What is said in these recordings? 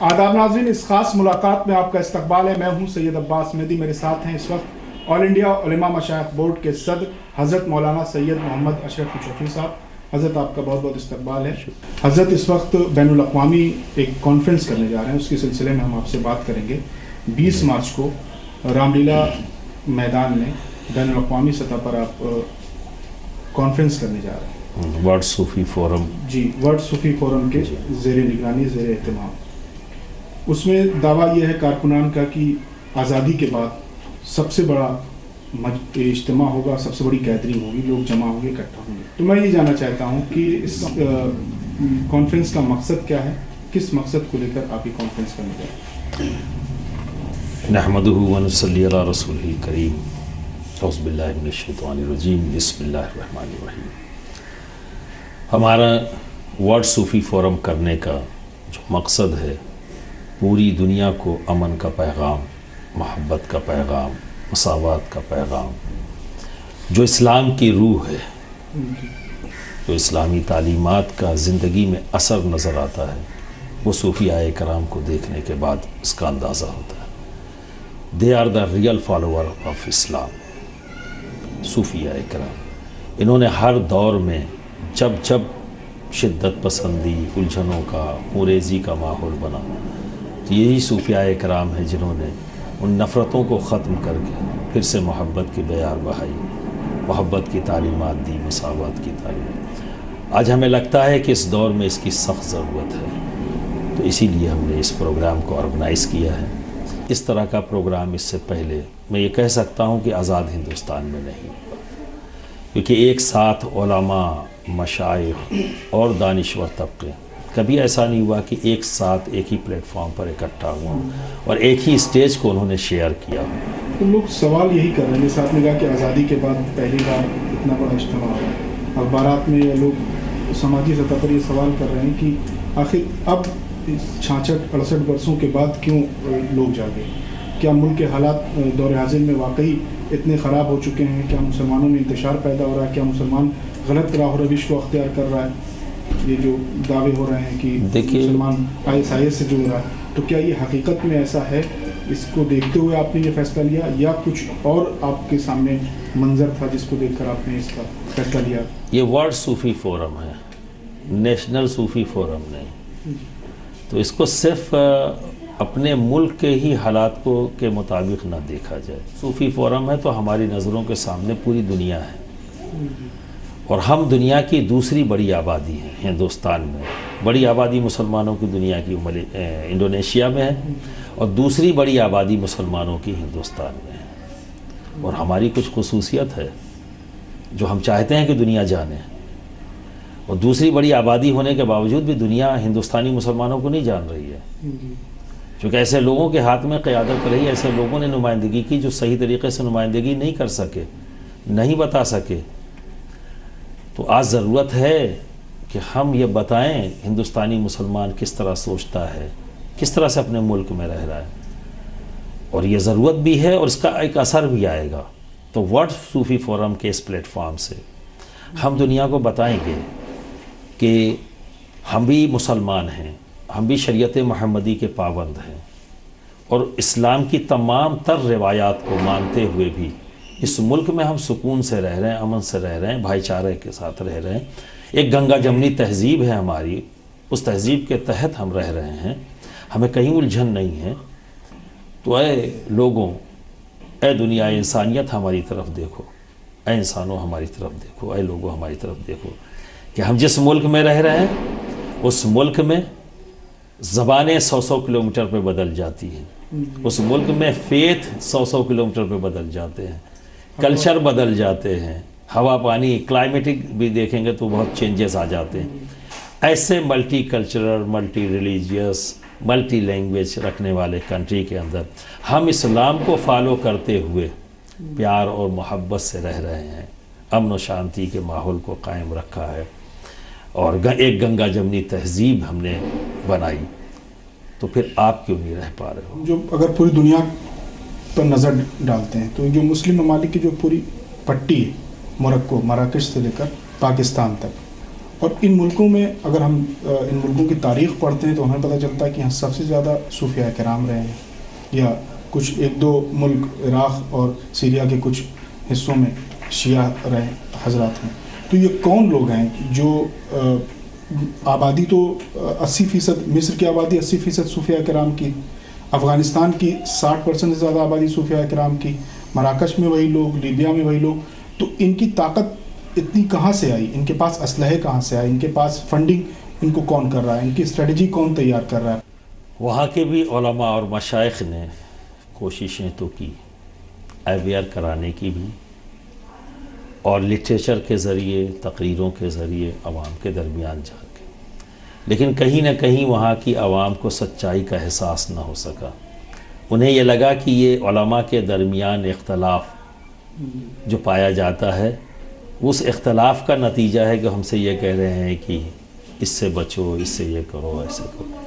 آداب ناظرین، اس خاص ملاقات میں آپ کا استقبال ہے۔ میں ہوں سید عباس مہدی، میرے ساتھ ہیں اس وقت آل انڈیا علماء مشائخ بورڈ کے صدر حضرت مولانا سید محمد اشرف چوفی صاحب۔ حضرت آپ کا بہت بہت استقبال ہے۔ حضرت اس وقت بین الاقوامی ایک کانفرنس کرنے جا رہے ہیں، اس کے سلسلے میں ہم آپ سے بات کریں گے۔ 20 مارچ کو رام لیلا میدان میں بین الاقوامی سطح پر آپ کانفرنس کرنے جا رہے ہیں، ورلڈ صوفی فورم۔ جی، ورلڈ صوفی فورم کے زیر نگرانی، زیر اہتمام۔ اس میں دعویٰ یہ ہے کارکنان کا کہ آزادی کے بعد سب سے بڑا اجتماع ہوگا، سب سے بڑی گیدرنگ ہوگی، لوگ جمع ہوں گے، اکٹھا ہوں گے۔ تو میں یہ جاننا چاہتا ہوں کہ اس کانفرنس کا مقصد کیا ہے، کس مقصد کو لے کر آپ یہ کانفرنس کرنے جا رہے ہیں؟ نحمدہ ونصلی علی رسولہ الکریم، اعوذ باللہ من الشیطان الرجیم، بسم اللہ الرحمن الرحیم۔ ہمارا ورلڈ صوفی فورم کرنے کا جو مقصد ہے، پوری دنیا کو امن کا پیغام، محبت کا پیغام، مساوات کا پیغام، جو اسلام کی روح ہے، جو اسلامی تعلیمات کا زندگی میں اثر نظر آتا ہے، وہ صوفیاء کرام کو دیکھنے کے بعد اس کا اندازہ ہوتا ہے۔ They are the real follower of Islam. صوفیاء کرام انہوں نے ہر دور میں جب جب شدت پسندی، الجھنوں کا، خونریزی کا ماحول بنا، تو یہی صوفیاء کرام ہیں جنہوں نے ان نفرتوں کو ختم کر کے پھر سے محبت کی بیار بہائی، محبت کی تعلیمات دی، مساوات کی تعلیم۔ آج ہمیں لگتا ہے کہ اس دور میں اس کی سخت ضرورت ہے، تو اسی لیے ہم نے اس پروگرام کو آرگنائز کیا ہے۔ اس طرح کا پروگرام اس سے پہلے میں یہ کہہ سکتا ہوں کہ آزاد ہندوستان میں نہیں ہوا، کیونکہ ایک ساتھ علماء، مشائخ اور دانشور طبقے کبھی ایسا نہیں ہوا کہ ایک ساتھ ایک ہی پلیٹ فارم پر اکٹھا ہوا اور ایک ہی اسٹیج کو انہوں نے شیئر کیا۔ تو لوگ سوال یہی کر رہے ہیں، جیسے آپ نے کہا کہ آزادی کے بعد پہلی بار اتنا بڑا اجتماع ہوا ہے، اخبارات میں لوگ سماجی سطح پر یہ سوال کر رہے ہیں کہ آخر اب 66-68 برسوں کے بعد کیوں لوگ جاگے؟ کیا ملک کے حالات دور حاضر میں واقعی اتنے خراب ہو چکے ہیں؟ کیا مسلمانوں میں انتشار پیدا ہو رہا ہے؟ کیا مسلمان غلط راہ و روش کو اختیار کر رہا ہے؟ یہ جو دعوے ہو رہے ہیں کہ مسلمان ISIS سے جڑ رہا ہے، تو کیا یہ حقیقت میں ایسا ہے؟ اس کو دیکھتے ہوئے آپ نے یہ فیصلہ لیا یا کچھ اور آپ کے سامنے منظر تھا جس کو دیکھ کر آپ نے اس کا فیصلہ لیا؟ یہ ورلڈ صوفی فورم ہے، نیشنل صوفی فورم نہیں۔ تو اس کو صرف اپنے ملک کے ہی حالات کو کے مطابق نہ دیکھا جائے۔ صوفی فورم ہے تو ہماری نظروں کے سامنے پوری دنیا ہے، اور ہم دنیا کی دوسری بڑی آبادی ہیں ہندوستان میں۔ بڑی آبادی مسلمانوں کی دنیا کی انڈونیشیا میں ہے، اور دوسری بڑی آبادی مسلمانوں کی ہندوستان میں ہے، اور ہماری کچھ خصوصیت ہے جو ہم چاہتے ہیں کہ دنیا جانے، اور دوسری بڑی آبادی ہونے کے باوجود بھی دنیا ہندوستانی مسلمانوں کو نہیں جان رہی ہے، چونکہ ایسے لوگوں کے ہاتھ میں قیادت رہی، ایسے لوگوں نے نمائندگی کی جو صحیح طریقے سے نمائندگی نہیں کر سکے، نہیں بتا سکے۔ تو آج ضرورت ہے کہ ہم یہ بتائیں ہندوستانی مسلمان کس طرح سوچتا ہے، کس طرح سے اپنے ملک میں رہ رہا ہے، اور یہ ضرورت بھی ہے اور اس کا ایک اثر بھی آئے گا۔ تو ورلڈ صوفی فورم کے اس پلیٹ فارم سے ہم دنیا کو بتائیں گے کہ ہم بھی مسلمان ہیں، ہم بھی شریعت محمدی کے پابند ہیں، اور اسلام کی تمام تر روایات کو مانتے ہوئے بھی اس ملک میں ہم سکون سے رہ رہے ہیں، امن سے رہ رہے ہیں، بھائی چارے کے ساتھ رہ رہے ہیں۔ ایک گنگا جمنی تہذیب ہے ہماری، اس تہذیب کے تحت ہم رہ رہے ہیں، ہمیں کہیں الجھن نہیں ہے۔ تو اے لوگوں، اے دنیا، اے انسانیت ہماری طرف دیکھو، اے انسانوں ہماری طرف دیکھو، اے لوگوں ہماری طرف دیکھو کہ ہم جس ملک میں رہ رہے ہیں اس ملک میں زبانیں 100 کلومیٹر پہ بدل جاتی ہیں، اس ملک میں فیتھ 100 کلومیٹر پہ بدل جاتے ہیں، کلچر بدل جاتے ہیں، ہوا پانی کلائمیٹک بھی دیکھیں گے تو بہت چینجز آ جاتے ہیں۔ ایسے multi cultural, multi religious, multi language رکھنے والے کنٹری کے اندر ہم اسلام کو فالو کرتے ہوئے پیار اور محبت سے رہ رہے ہیں، امن و شانتی کے ماحول کو قائم رکھا ہے، اور ایک گنگا جمنی تہذیب ہم نے بنائی، تو پھر آپ کیوں نہیں رہ پا رہے ہو؟ جو اگر پوری دنیا پر نظر ڈالتے ہیں تو جو مسلم ممالک کی جو پوری پٹی ہے، موروکو، مراکش سے لے کر پاکستان تک، اور ان ملکوں میں اگر ہم ان ملکوں کی تاریخ پڑھتے ہیں تو ہمیں پتہ چلتا ہے کہ یہاں سب سے زیادہ صوفیاء کرام رہے ہیں، یا کچھ ایک دو ملک عراق اور سیریا کے کچھ حصوں میں شیعہ رہے حضرات ہیں. تو یہ کون لوگ ہیں جو آبادی تو 80%، مصر کی آبادی 80% صوفیاء کرام کی، افغانستان کی 60% سے زیادہ آبادی صوفیاء کرام کی، مراکش میں وہی لوگ، لیبیا میں وہی لوگ. تو ان کی طاقت اتنی کہاں سے آئی؟ ان کے پاس اسلحے کہاں سے آئے؟ ان کے پاس فنڈنگ ان کو کون کر رہا ہے؟ ان کی اسٹریٹجی کون تیار کر رہا ہے؟ وہاں کے بھی علماء اور مشائخ نے کوششیں تو کی اویئر کرانے کی بھی، اور لٹریچر کے ذریعے، تقریروں کے ذریعے عوام کے درمیان جا کے، لیکن کہیں نہ کہیں وہاں کی عوام کو سچائی کا احساس نہ ہو سکا. انہیں یہ لگا کہ یہ علماء کے درمیان اختلاف جو پایا جاتا ہے، اس اختلاف کا نتیجہ ہے کہ ہم سے یہ کہہ رہے ہیں کہ اس سے بچو، اس سے یہ کرو، ایسے کرو.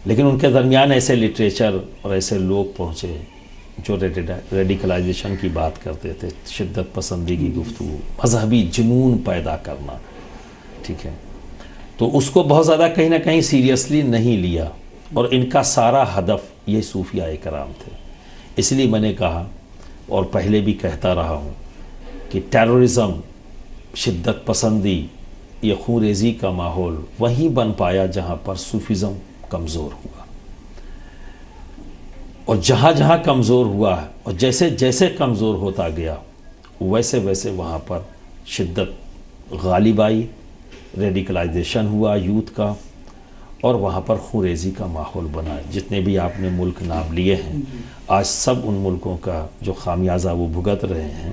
لیکن ان کے درمیان ایسے لٹریچر اور ایسے لوگ پہنچے جو ریڈیکلائزیشن کی بات کرتے تھے، شدت پسندی کی گفتگو، مذہبی جنون پیدا کرنا، ٹھیک ہے. تو اس کو بہت زیادہ کہیں نہ کہیں سیریسلی نہیں لیا، اور ان کا سارا ہدف یہ صوفیاء کرام تھے. اس لیے میں نے کہا اور پہلے بھی کہتا رہا ہوں کہ ٹیررزم، شدت پسندی، یہ خون ریزی کا ماحول وہیں بن پایا جہاں پر صوفیزم کمزور ہوا، اور جہاں جہاں کمزور ہوا اور جیسے جیسے کمزور ہوتا گیا ویسے ویسے وہاں پر شدت غالب آئی، ریڈیکلائزیشن ہوا یوتھ کا، اور وہاں پر خوریزی کا ماحول بنا. جتنے بھی آپ نے ملک نام لیے ہیں، آج سب ان ملکوں کا جو خامیازہ وہ بھگت رہے ہیں،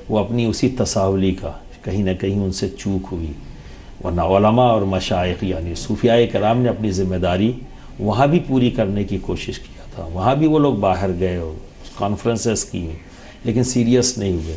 وہ اپنی اسی تساہلی کا کہیں نہ کہیں ان سے چوک ہوئی. ورنہ علماء اور مشائخ یعنی صوفیاء کرام نے اپنی ذمہ داری وہاں بھی پوری کرنے کی کوشش کیا تھا. وہاں بھی وہ لوگ باہر گئے اور کانفرنسز کی، لیکن سیریس نہیں ہوئے.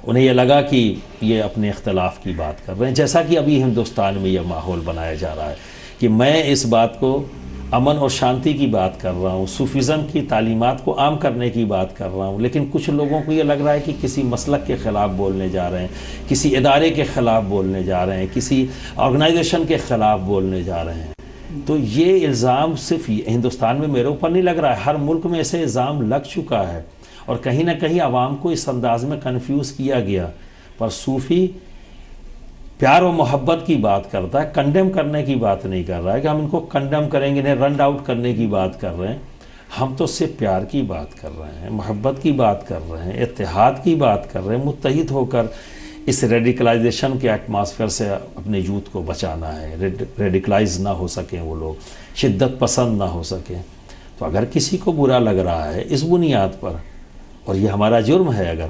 انہیں یہ لگا کہ یہ اپنے اختلاف کی بات کر رہے ہیں، جیسا کہ ابھی ہندوستان میں یہ ماحول بنایا جا رہا ہے کہ میں اس بات کو امن اور شانتی کی بات کر رہا ہوں، صوفیزم کی تعلیمات کو عام کرنے کی بات کر رہا ہوں، لیکن کچھ لوگوں کو یہ لگ رہا ہے کہ کسی مسلک کے خلاف بولنے جا رہے ہیں، کسی ادارے کے خلاف بولنے جا رہے ہیں، کسی آرگنائزیشن کے خلاف بولنے جا رہے ہیں. تو یہ الزام صرف ہندوستان میں میرے اوپر نہیں لگ رہا ہے، ہر ملک میں ایسے الزام لگ چکا ہے، اور کہیں نہ کہیں عوام کو اس انداز میں کنفیوز کیا گیا. پر صوفی پیار و محبت کی بات کرتا ہے، کنڈیم کرنے کی بات نہیں کر رہا ہے کہ ہم ان کو کنڈیم کریں گے، انہیں رن آؤٹ کرنے کی بات کر رہے ہیں. ہم تو صرف پیار کی بات کر رہے ہیں، محبت کی بات کر رہے ہیں، اتحاد کی بات کر رہے ہیں. متحد ہو کر اس ریڈیکلائزیشن کے ایٹماسفیئر سے اپنے یوتھ کو بچانا ہے، ریڈیکلائز نہ ہو سکیں وہ لوگ، شدت پسند نہ ہو سکیں. تو اگر کسی کو برا لگ رہا ہے اس بنیاد پر، اور یہ ہمارا جرم ہے اگر،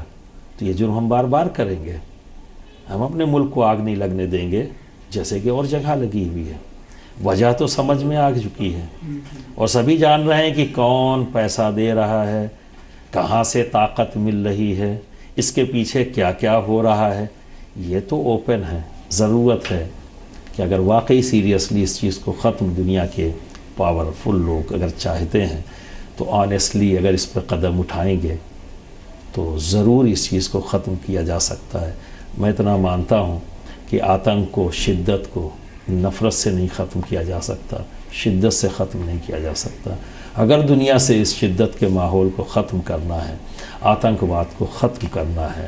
تو یہ جرم ہم بار بار کریں گے. ہم اپنے ملک کو آگ نہیں لگنے دیں گے جیسے کہ اور جگہ لگی ہوئی ہے. وجہ تو سمجھ میں آ چکی ہے، اور سبھی جان رہے ہیں کہ کون پیسہ دے رہا ہے، کہاں سے طاقت مل رہی ہے، اس کے پیچھے کیا کیا ہو رہا ہے. یہ تو اوپن ہے. ضرورت ہے کہ اگر واقعی سیریسلی اس چیز کو ختم دنیا کے پاورفل لوگ اگر چاہتے ہیں تو آنیسٹلی اگر اس پہ قدم اٹھائیں گے تو ضرور اس چیز کو ختم کیا جا سکتا ہے. میں اتنا مانتا ہوں کہ آتنک کو، شدت کو نفرت سے نہیں ختم کیا جا سکتا، شدت سے ختم نہیں کیا جا سکتا. اگر دنیا سے اس شدت کے ماحول کو ختم کرنا ہے، آتنکواد کو ختم کرنا ہے،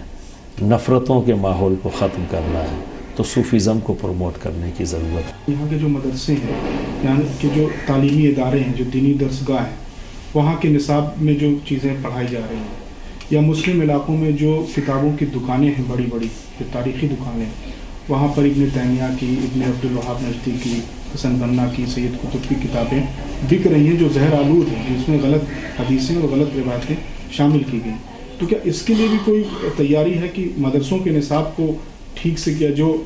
نفرتوں کے ماحول کو ختم کرنا ہے، تو صوفیزم کو پروموٹ کرنے کی ضرورت ہے. یہاں کے جو مدرسے ہیں، یہاں کے جو تعلیمی ادارے ہیں، جو دینی درسگاہ ہیں، وہاں کے نصاب میں جو چیزیں پڑھائی جا رہی ہیں، یا مسلم علاقوں میں جو کتابوں کی دکانیں ہیں، بڑی بڑی جو تاریخی دکانیں، وہاں پر ابن تیمیہ کی، ابن عبدالوہاب نجدی کی، حسن بنا کی، سید قطب کی کتابیں بک رہی ہیں جو زہر آلود ہیں، جس میں غلط حدیثیں اور غلط روایتیں شامل کی گئیں. تو کیا اس کے لیے بھی کوئی تیاری ہے کہ مدرسوں کے نصاب کو ٹھیک سے کیا، جو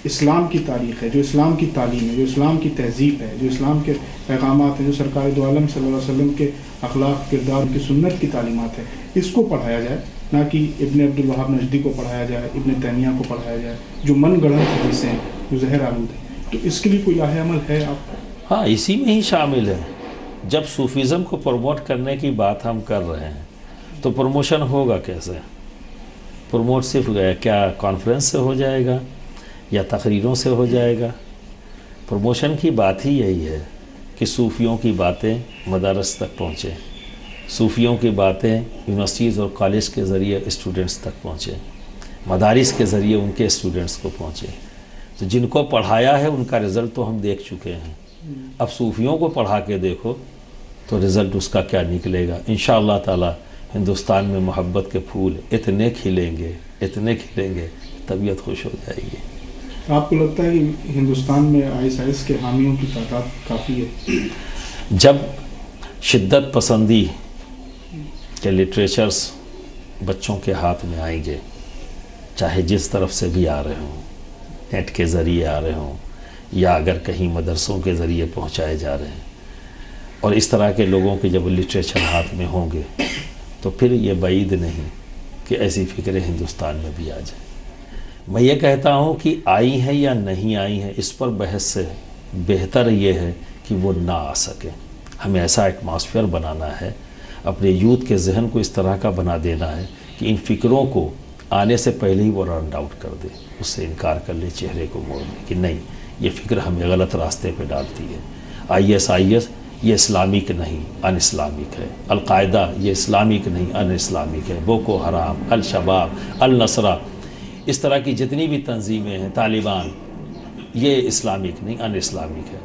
اسلام کی تاریخ ہے، جو اسلام کی تعلیم ہے، جو اسلام کی تہذیب ہے، جو اسلام کے پیغامات ہیں، جو سرکار دو عالم صلی اللہ علیہ وسلم کے اخلاق، کردار کی سنت کی تعلیمات ہے، اس کو پڑھایا جائے، نہ کہ ابن عبدالوہاب نجدی کو پڑھایا جائے، ابن تیمیہ کو پڑھایا جائے، جو من گڑھن حدیثیں ہیں، جو زہر آلود ہیں. تو اس کے لیے کوئی لاہ عمل ہے آپ؟ ہاں، اسی میں ہی شامل ہے. جب صوفیزم کو پروموٹ کرنے کی بات ہم کر رہے ہیں تو پروموشن ہوگا کیسے؟ پروموٹ صرف کیا کانفرنس سے ہو جائے گا، یا تقریروں سے ہو جائے گا. پروموشن کی بات ہی یہی ہے کہ صوفیوں کی باتیں مدارس تک پہنچیں، صوفیوں کی باتیں یونیورسٹیز اور کالج کے ذریعے اسٹوڈنٹس تک پہنچیں، مدارس کے ذریعے ان کے اسٹوڈنٹس کو پہنچیں. تو جن کو پڑھایا ہے ان کا رزلٹ تو ہم دیکھ چکے ہیں، اب صوفیوں کو پڑھا کے دیکھو تو رزلٹ اس کا کیا نکلے گا. انشاءاللہ تعالی ہندوستان میں محبت کے پھول اتنے کھلیں گے طبیعت خوش ہو جائے گی. آپ کو لگتا ہے کہ ہندوستان میں ISIS کے حامیوں کی تعداد کافی ہے؟ جب شدت پسندی کے لٹریچرز بچوں کے ہاتھ میں آئیں گے، چاہے جس طرف سے بھی آ رہے ہوں، نیٹ کے ذریعے آ رہے ہوں یا اگر کہیں مدرسوں کے ذریعے پہنچائے جا رہے ہیں، اور اس طرح کے لوگوں کے جب لٹریچر ہاتھ میں ہوں گے تو پھر یہ بعید نہیں کہ ایسی فکریں ہندوستان میں بھی آ جائیں. میں یہ کہتا ہوں کہ آئی ہیں یا نہیں آئی ہیں اس پر بحث سے بہتر یہ ہے کہ وہ نہ آ سکیں. ہمیں ایسا ایٹماسفیئر بنانا ہے، اپنے یوتھ کے ذہن کو اس طرح کا بنا دینا ہے کہ ان فکروں کو آنے سے پہلے ہی وہ رن آؤٹ کر دے، اس سے انکار کر لے، چہرے کو موڑ دے کہ نہیں، یہ فکر ہمیں غلط راستے پہ ڈالتی ہے. IS یہ اسلامک نہیں، ان اسلامک ہے. القاعدہ یہ اسلامک نہیں، ان اسلامک ہے. بوکو حرام، الشباب، النصرہ، اس طرح کی جتنی بھی تنظیمیں ہیں، طالبان، یہ اسلامک نہیں، ان اسلامک ہے.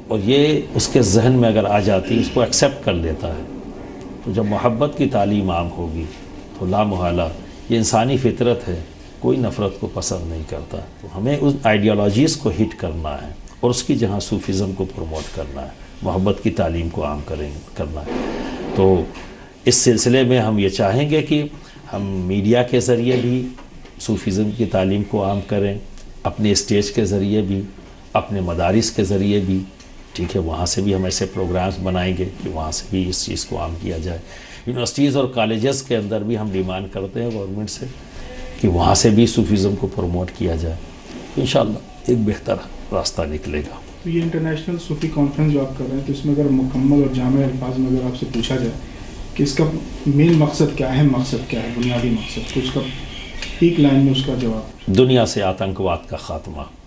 اور یہ اس کے ذہن میں اگر آ جاتی، اس کو ایکسیپٹ کر لیتا ہے، تو جب محبت کی تعلیم عام ہوگی تو لا محالہ یہ انسانی فطرت ہے، کوئی نفرت کو پسند نہیں کرتا. تو ہمیں اس آئیڈیالوجیز کو ہٹ کرنا ہے اور اس کی جہاں صوفیزم کو پروموٹ کرنا ہے، محبت کی تعلیم کو عام کرنا ہے. تو اس سلسلے میں ہم یہ چاہیں گے کہ ہم میڈیا کے ذریعے بھی صوفیزم کی تعلیم کو عام کریں، اپنے اسٹیج کے ذریعے بھی، اپنے مدارس کے ذریعے بھی، ٹھیک ہے، وہاں سے بھی ہم ایسے پروگرامز بنائیں گے کہ وہاں سے بھی اس چیز کو عام کیا جائے. یونیورسٹیز اور کالجز کے اندر بھی ہم ڈیمانڈ کرتے ہیں گورنمنٹ سے کہ وہاں سے بھی صوفیزم کو پروموٹ کیا جائے. انشاءاللہ ایک بہتر راستہ نکلے گا. یہ انٹرنیشنل صوفی کانفرنس جو آپ کر رہے ہیں، تو اس میں اگر مکمل اور جامع الفاظ میں اگر آپ سے پوچھا جائے کہ اس کا مین مقصد کیا ہے، اہم مقصد کیا ہے، بنیادی مقصد، تو اس کا ایک لائن میں اس کا جواب؟ دنیا سے آتنکواد کا خاتمہ.